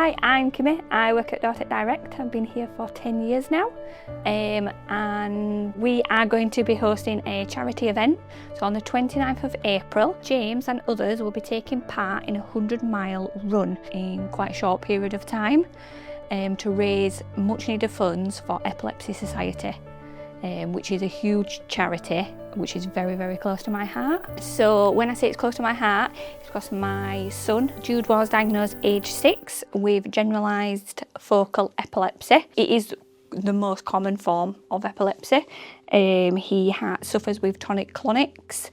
Hi, I'm Kimi. I work at Dortech Direct. I've been here for 10 years now, and we are going to be hosting a charity event. So on the 29th of April, James and others will be taking part in a 100-mile run in quite a short period of time to raise much needed funds for Epilepsy Society, which is a huge charity which is very, very close to my heart. So when I say it's close to my heart, it's because my son, Jude, was diagnosed age 6 with generalised focal epilepsy. It is the most common form of epilepsy. He suffers with tonic-clonics,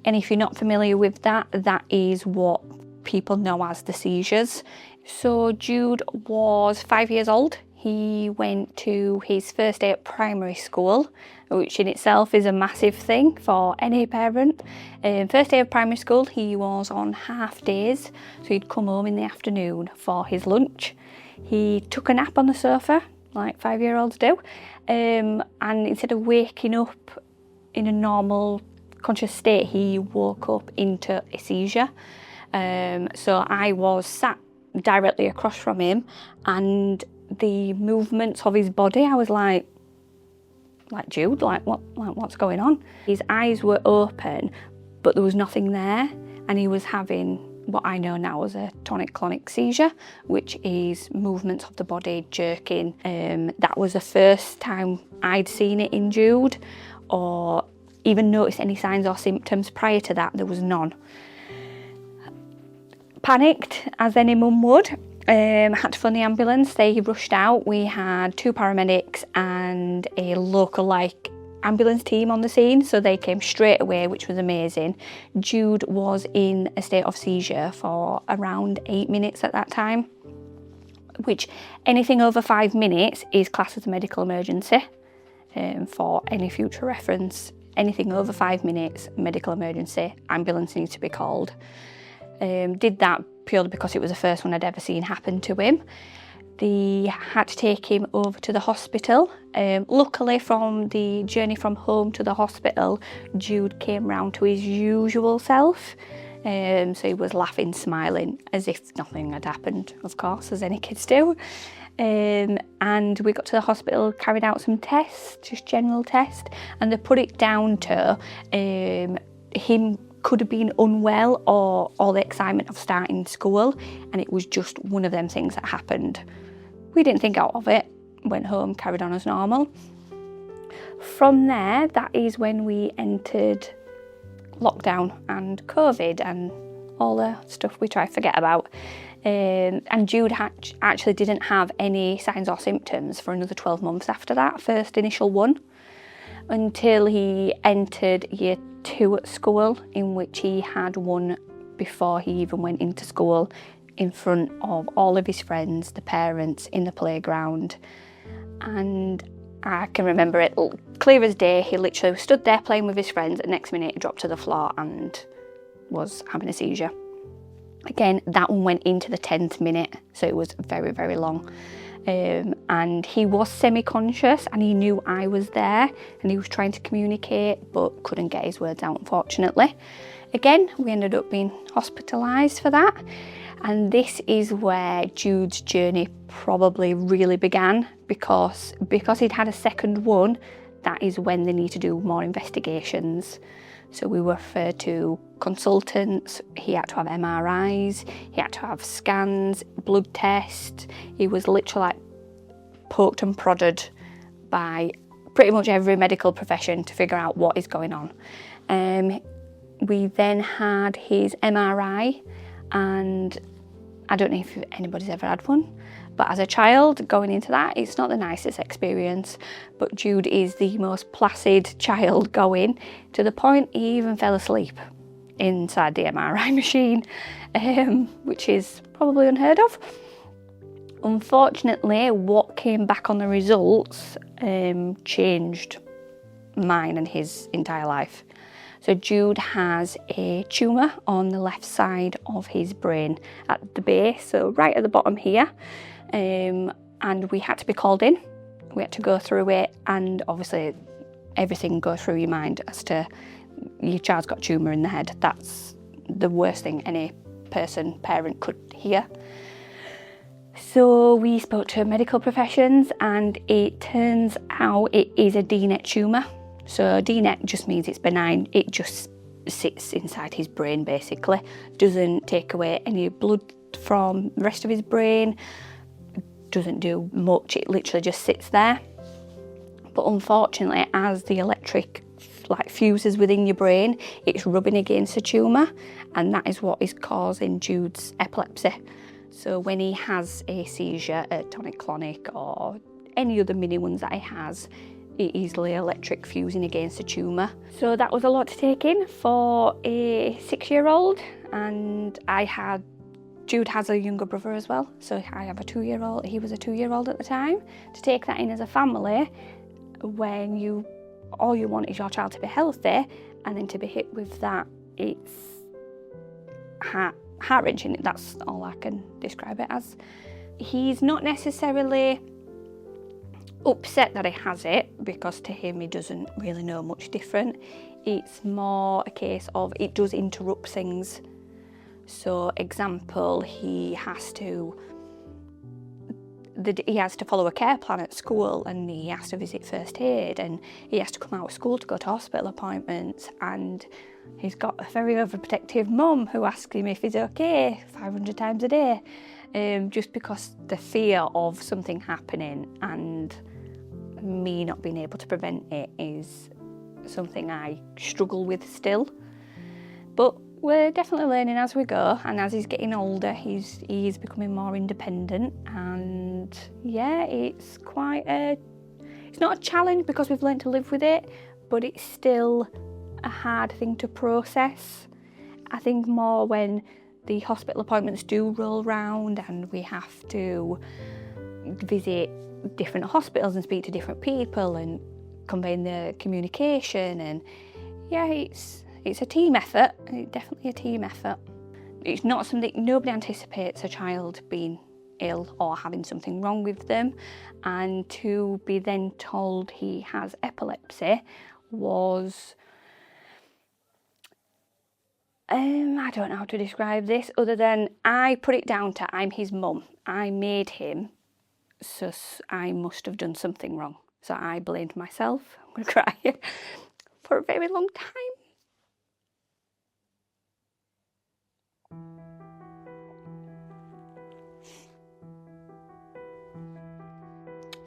and if you're not familiar with that, that is what people know as the seizures. So Jude was 5 years old. He went to his first day at primary school, which in itself is a massive thing for any parent. First day of primary school, he was on half days, so he'd come home in the afternoon for his lunch. He took a nap on the sofa, like 5-year-olds do, and instead of waking up in a normal conscious state, he woke up into a seizure. So I was sat directly across from him, and the movements of his body, I was like Jude, what's going on? His eyes were open, but there was nothing there, and he was having what I know now as a tonic-clonic seizure, which is movements of the body jerking. That was the first time I'd seen it in Jude, or even noticed any signs or symptoms. Prior to that, there was none. Panicked, as any mum would. Had to phone the ambulance. They rushed out. We had 2 paramedics and a local ambulance team on the scene, so they came straight away, which was amazing. Jude was in a state of seizure for around 8 minutes at that time, which anything over 5 minutes is classed as a medical emergency. For any future reference, anything over 5 minutes, medical emergency, ambulance needs to be called. Did that purely because it was the first one I'd ever seen happen to him. They had to take him over to the hospital. Luckily, from the journey from home to the hospital, Jude came round to his usual self. So he was laughing, smiling, as if nothing had happened, of course, as any kids do. And we got to the hospital, carried out some tests, just general tests, and they put it down to him could have been unwell or all the excitement of starting school, and it was just one of them things that happened. We didn't think out of it, went home, carried on as normal. From there, that is when we entered lockdown and COVID and all the stuff we try to forget about. And Jude actually didn't have any signs or symptoms for another 12 months after that first initial one, until he entered year 2 at school, in which he had one before he even went into school, in front of all of his friends, the parents, in the playground. And I can remember it clear as day. He literally stood there playing with his friends, and next minute he dropped to the floor and was having a seizure. Again, that one went into the 10th minute, so it was very, very long. And he was semi-conscious, and he knew I was there, and he was trying to communicate but couldn't get his words out, unfortunately. Again, we ended up being hospitalised for that, and this is where Jude's journey probably really began, because he'd had a second one. That is when they need to do more investigations. So we were referred to consultants, he had to have MRIs, he had to have scans, blood tests. He was literally poked and prodded by pretty much every medical profession to figure out what is going on. We then had his MRI, and I don't know if anybody's ever had one, but as a child going into that, it's not the nicest experience. But Jude is the most placid child going, to the point he even fell asleep inside the MRI machine, which is probably unheard of. Unfortunately, what came back on the results changed mine and his entire life. So Jude has a tumour on the left side of his brain at the base, so right at the bottom here. And we had to be called in. We had to go through it, and obviously everything goes through your mind as to your child's got a tumour in the head. That's the worst thing any parent could hear. So we spoke to medical professions, and it turns out it is a DNET tumour. So DNET just means it's benign. It just sits inside his brain basically. Doesn't take away any blood from the rest of his brain. Doesn't do much. It literally just sits there. But unfortunately, as the electric fuses within your brain, it's rubbing against the tumour, and that is what is causing Jude's epilepsy. So when he has a seizure, a tonic-clonic or any other mini ones that he has, it is the electric fusing against the tumour. So that was a lot to take in for a 6-year-old, and Jude has a younger brother as well, so I have a 2-year-old. He was a 2-year-old at the time. To take that in as a family, when all you want is your child to be healthy, and then to be hit with that, it's heart-wrenching. That's all I can describe it as. He's not necessarily upset that he has it, because to him he doesn't really know much different. It's more a case of it does interrupt things. So example, he has to follow a care plan at school, and he has to visit first aid, and he has to come out of school to go to hospital appointments, and he's got a very overprotective mum who asks him if he's okay 500 times a day, just because the fear of something happening and me not being able to prevent it is something I struggle with still. But we're definitely learning as we go, and as he's getting older, he's becoming more independent, and yeah, it's not a challenge because we've learned to live with it, but it's still a hard thing to process. I think more when the hospital appointments do roll round and we have to visit different hospitals and speak to different people and convey the communication, and yeah, it's a team effort. It's definitely a team effort. It's not something, nobody anticipates a child being ill or having something wrong with them, and to be then told he has epilepsy was, I don't know how to describe this other than I put it down to I'm his mum. I made him, so I must have done something wrong. So I blamed myself. I'm going to cry for a very long time.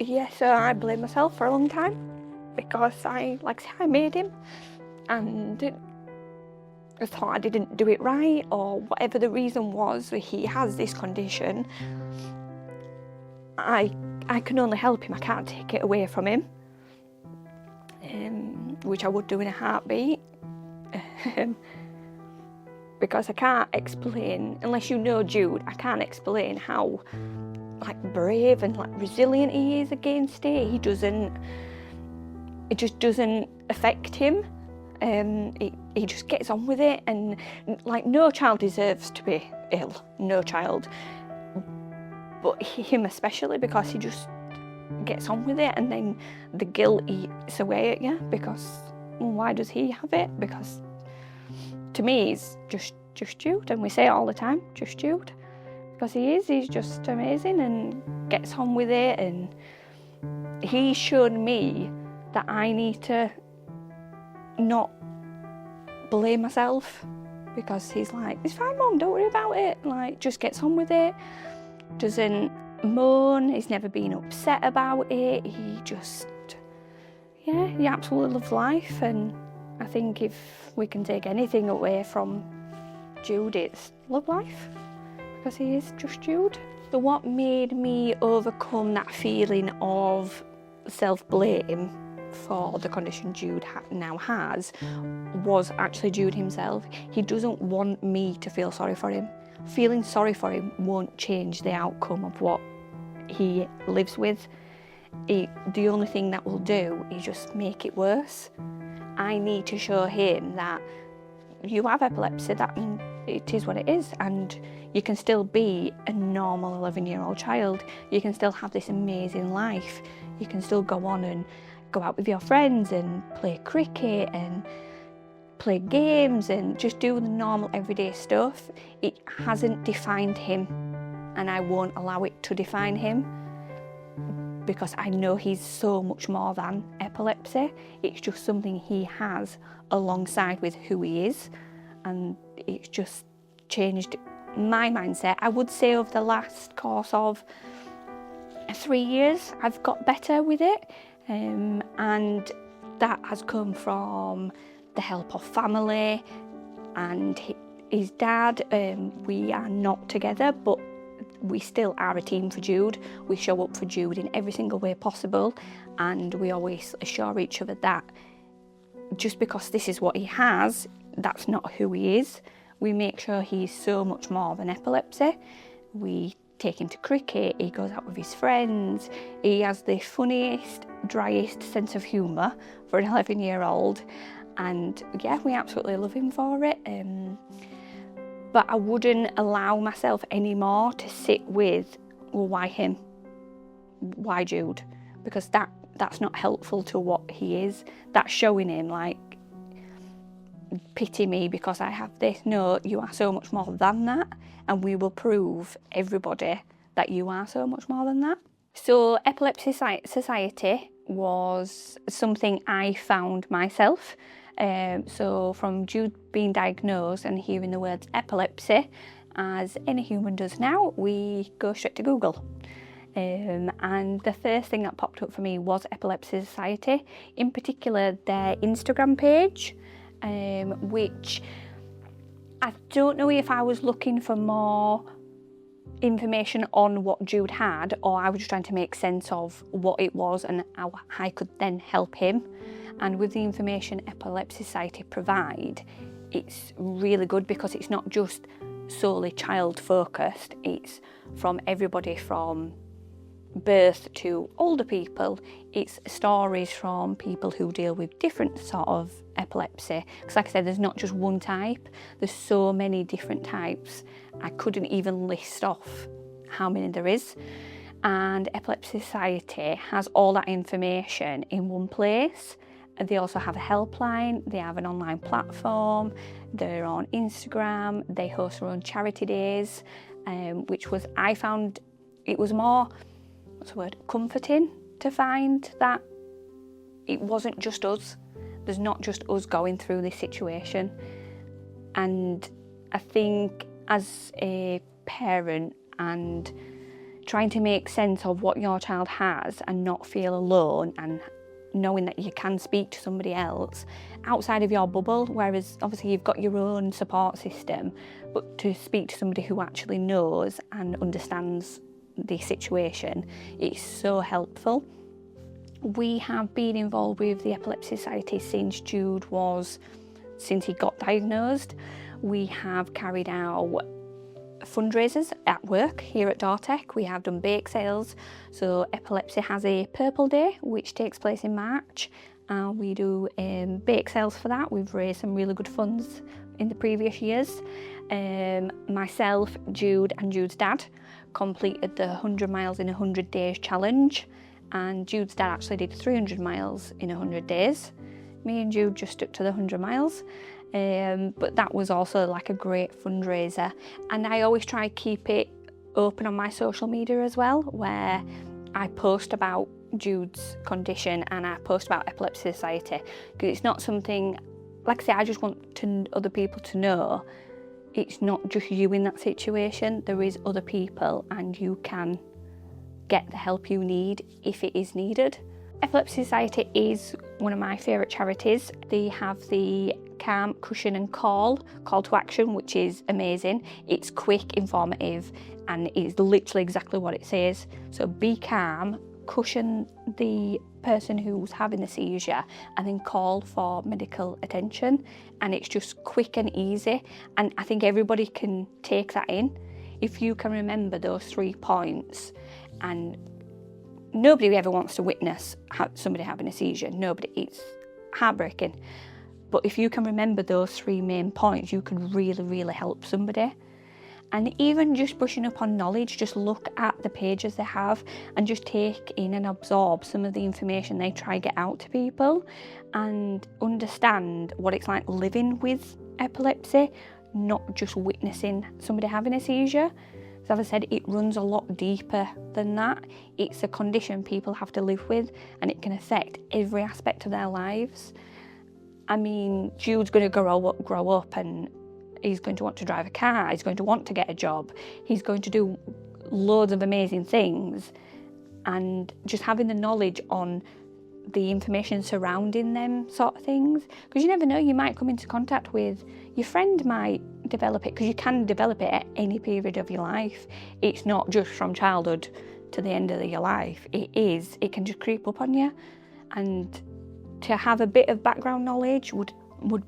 Yeah, so I blame myself for a long time because I made him, and I thought I didn't do it right, or whatever the reason was. He has this condition. I can only help him. I can't take it away from him, which I would do in a heartbeat. Because I can't explain, unless you know Jude, I can't explain how brave and resilient he is against it. It just doesn't affect him. He just gets on with it, and no child deserves to be ill, no child, but him especially, because he just gets on with it, and then the guilt eats away at you because, well, why does he have it? Because to me he's just Jude, and we say it all the time, just Jude, because he's just amazing and gets on with it, and he showed me that I need to not blame myself, because he's like, it's fine mum, don't worry about it, just gets on with it, doesn't moan, he's never been upset about it, he absolutely loves life. And I think if we can take anything away from Jude, it's love life, because he is just Jude. So what made me overcome that feeling of self-blame for the condition Jude now has was actually Jude himself. He doesn't want me to feel sorry for him. Feeling sorry for him won't change the outcome of what he lives with. The only thing that will do is just make it worse. I need to show him that you have epilepsy, that it is what it is, and you can still be a normal 11-year-old child. You can still have this amazing life. You can still go on and go out with your friends and play cricket and play games and just do the normal everyday stuff. It hasn't defined him. and I won't allow it to define him, because I know he's so much more than epilepsy. It's just something he has alongside with who he is, and it's just changed my mindset. I would say over the last course of 3 years I've got better with it, and that has come from the help of family and his dad. We are not together, but we still are a team for Jude. We show up for Jude in every single way possible, and we always assure each other that just because this is what he has, that's not who he is. We make sure he's so much more than epilepsy. We take him to cricket, he goes out with his friends, he has the funniest, driest sense of humour for an 11-year-old, and yeah, we absolutely love him for it. But I wouldn't allow myself anymore to sit with, well, why him? Why Jude? Because that's not helpful to what he is. That's showing him, like, pity me because I have this. No, you are so much more than that, and we will prove everybody that you are so much more than that. So Epilepsy Society was something I found myself. So from Jude being diagnosed and hearing the words epilepsy, as any human does now, we go straight to Google. And the first thing that popped up for me was Epilepsy Society, in particular their Instagram page, which I don't know if I was looking for more information on what Jude had, or I was just trying to make sense of what it was and how I could then help him. And with the information Epilepsy Society provide, it's really good because it's not just solely child focused, it's from everybody from birth to older people. It's stories from people who deal with different sort of epilepsy, because like I said, there's not just one type, there's so many different types. I couldn't even list off how many there is, and Epilepsy Society has all that information in one place. They also have a helpline, they have an online platform, they're on Instagram, they host their own charity days, which was, I found it was more, comforting to find that it wasn't just us. There's not just us going through this situation. And I think as a parent and trying to make sense of what your child has and not feel alone, and knowing that you can speak to somebody else outside of your bubble, whereas obviously you've got your own support system, but to speak to somebody who actually knows and understands the situation, it's so helpful. We have been involved with the Epilepsy Society since he got diagnosed. We have carried out fundraisers at work here at Dortech. We have done bake sales. So Epilepsy has a Purple Day, which takes place in March. We do bake sales for that. We've raised some really good funds in the previous years. Myself, Jude and Jude's dad completed the 100 miles in 100 days challenge, and Jude's dad actually did 300 miles in 100 days. Me and Jude just stuck to the 100 miles. But that was also like a great fundraiser, and I always try to keep it open on my social media as well, where I post about Jude's condition and I post about Epilepsy Society, because it's not something, like I say, I just want other people to know it's not just you in that situation. There is other people, and you can get the help you need if it is needed. Epilepsy Society is one of my favourite charities. They have the Calm, Cushion and Call to action, which is amazing. It's quick, informative, and it's literally exactly what it says. So be calm, cushion the person who's having the seizure, and then call for medical attention. And it's just quick and easy, and I think everybody can take that in. If you can remember those 3 points, and nobody ever wants to witness somebody having a seizure, nobody, it's heartbreaking. But if you can remember those 3 main points, you can really, really help somebody. And even just brushing up on knowledge, just look at the pages they have and just take in and absorb some of the information they try to get out to people, and understand what it's like living with epilepsy, not just witnessing somebody having a seizure. As I said, it runs a lot deeper than that. It's a condition people have to live with, and it can affect every aspect of their lives. I mean, Jude's going to grow up and he's going to want to drive a car, he's going to want to get a job, he's going to do loads of amazing things, and just having the knowledge on the information surrounding them sort of things, because you never know, you might come into contact with, your friend might develop it, because you can develop it at any period of your life. It's not just from childhood to the end of your life. It can just creep up on you, and to have a bit of background knowledge would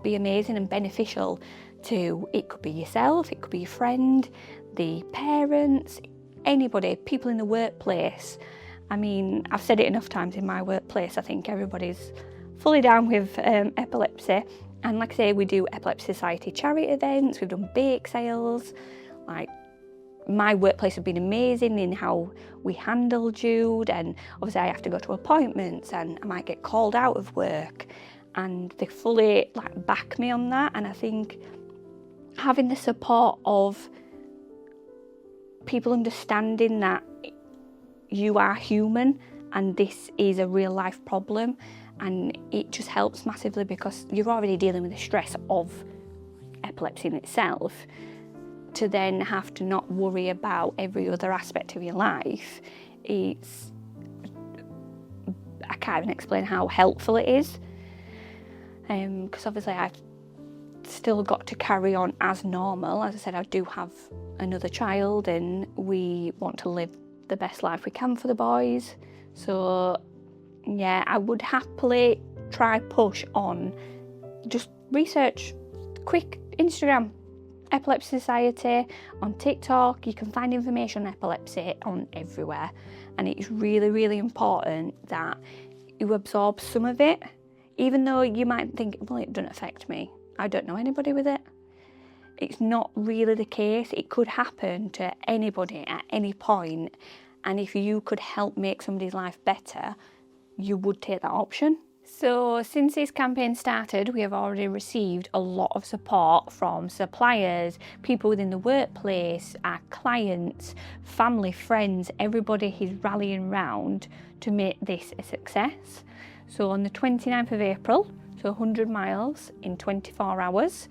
be amazing and beneficial to, it could be yourself, it could be your friend, the parents, anybody, people in the workplace. I mean, I've said it enough times in my workplace, I think everybody's fully down with epilepsy. And like I say, we do Epilepsy Society charity events, we've done bake sales. Like, my workplace has been amazing in how we handle Jude, and obviously I have to go to appointments and I might get called out of work, and they fully back me on that. And I think having the support of people understanding that you are human and this is a real life problem, and it just helps massively, because you're already dealing with the stress of epilepsy in itself. To then have to not worry about every other aspect of your life, I can't even explain how helpful it is. Because obviously I've still got to carry on as normal. As I said, I do have another child and we want to live the best life we can for the boys. So yeah, I would happily try push on, just research, quick Instagram, Epilepsy Society, on TikTok. You can find information on epilepsy on everywhere, and it's really, really important that you absorb some of it, even though you might think, well, it doesn't affect me, I don't know anybody with it. It's not really the case. It could happen to anybody at any point, and if you could help make somebody's life better, you would take that option. So since this campaign started, we have already received a lot of support from suppliers, people within the workplace, our clients, family, friends. Everybody is rallying round to make this a success. So on the 29th of April, so 100 miles in 24 hours,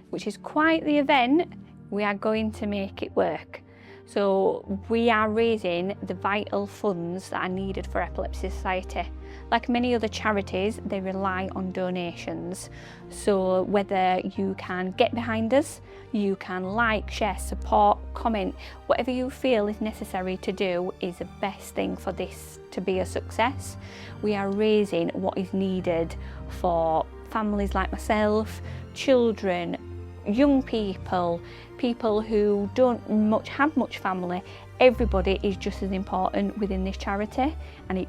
which is quite the event, we are going to make it work. So we are raising the vital funds that are needed for Epilepsy Society. Like many other charities, they rely on donations. So whether you can get behind us, you can like, share, support, comment, whatever you feel is necessary to do is the best thing for this to be a success. We are raising what is needed for families like myself, children, young people, people who don't have much family. Everybody is just as important within this charity, and it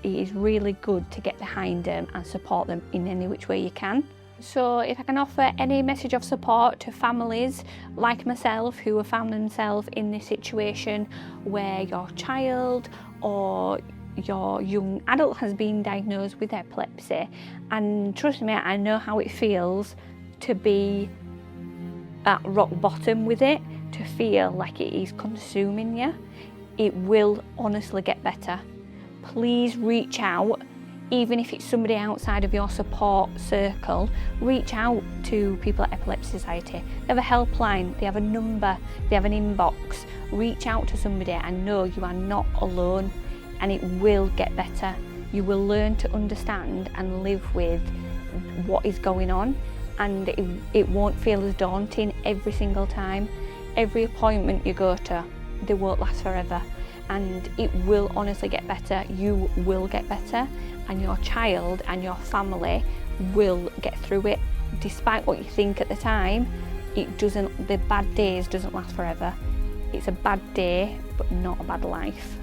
is really good to get behind them and support them in any which way you can. So if I can offer any message of support to families like myself who have found themselves in this situation where your child or your young adult has been diagnosed with epilepsy, and trust me, I know how it feels to be at rock bottom with it, to feel like it is consuming you. It will honestly get better. Please reach out, even if it's somebody outside of your support circle. Reach out to people at Epilepsy Society. They have a helpline, they have a number, they have an inbox. Reach out to somebody and know you are not alone, and it will get better. You will learn to understand and live with what is going on, and it won't feel as daunting every single time. Every appointment you go to, they won't last forever, and it will honestly get better. You will get better, and your child and your family will get through it. Despite what you think at the time, the bad days doesn't last forever. It's a bad day, but not a bad life.